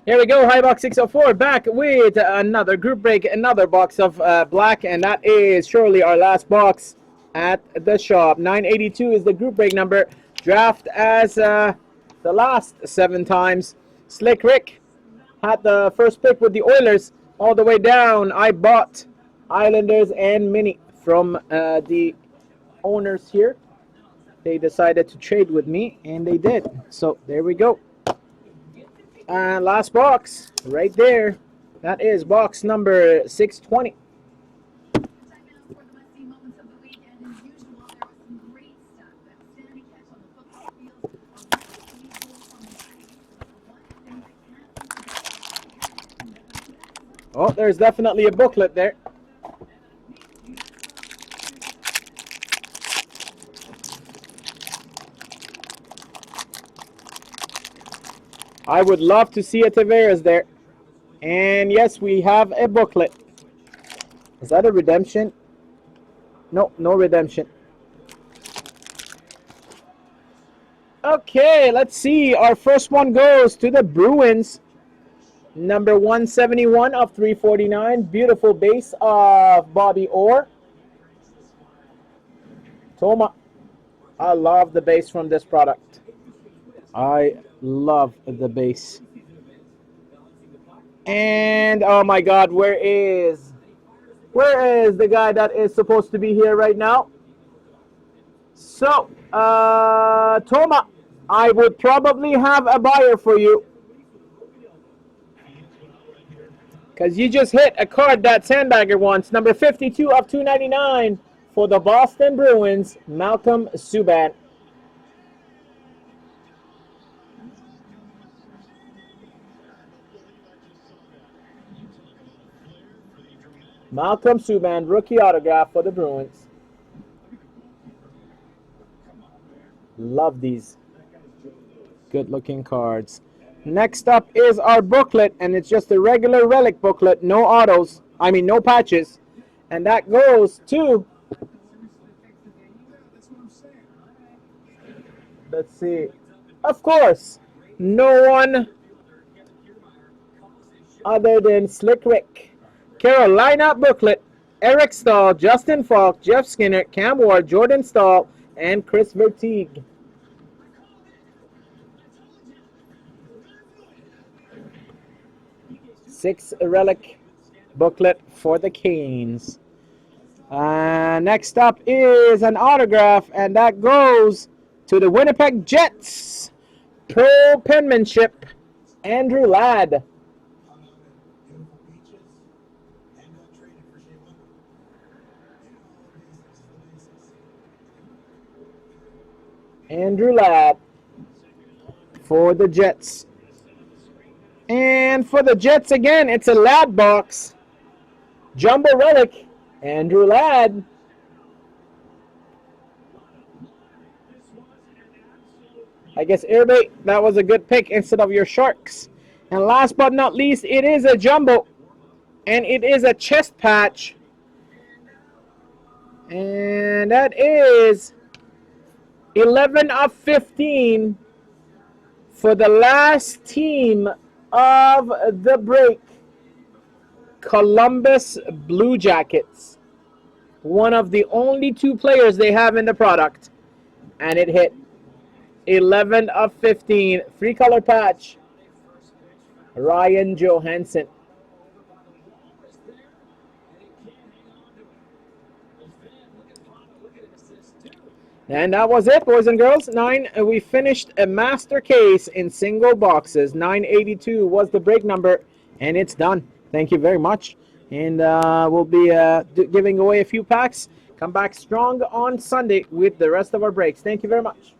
Here we go, Hobbybox604 back with another group break, another box of black, and that is surely our last box at the shop. 982 is the group break number. Draft as the last 7 times. Slick Rick had the first pick with the Oilers all the way down. I bought Islanders and Mini from the owners here. They decided to trade with me, and they did. So there we go. And last box right there. That is box number 620. Oh, there's definitely a booklet there. I would love to see a Tavares there. And yes, we have a booklet. Is that a redemption? No, no redemption. Okay, let's see. Our first one goes to the Bruins. Number 171 of 349. Beautiful base of Bobby Orr. Toma. I love the base from this product. I love the base. And oh my god, where is the guy that is supposed to be here right now? So Toma, I would probably have a buyer for you, because you just hit a card that Sandbagger wants. Number 52 of 299 for the Boston Bruins, Malcolm Subban. Malcolm Subban, rookie autograph for the Bruins. Love these good-looking cards. Next up is our booklet, and it's just a regular relic booklet, no autos. I mean, no patches. And that goes to... Let's see. Of course, no one other than Slick Rick. Carolina booklet, Eric Stahl, Justin Falk, Jeff Skinner, Cam Ward, Jordan Stahl, and Chris Verteeg. Six relic booklet for the Canes. Next up is an autograph, and that goes to the Winnipeg Jets. Pro penmanship, Andrew Ladd. Andrew Ladd for the Jets. And for the Jets again, it's a Ladd box. Jumbo relic, Andrew Ladd. I guess Airbait, that was a good pick instead of your Sharks. And last but not least, it is a jumbo. And it is a chest patch. And that is 11 of 15 for the last team of the break, Columbus Blue Jackets. One of the only 2 players they have in the product, and it hit 11 of 15. 3-color patch, Ryan Johansson. And that was it, boys and girls. We finished a master case in single boxes. 982 was the break number, and it's done. Thank you very much. And we'll be giving away a few packs. Come back strong on Sunday with the rest of our breaks. Thank you very much.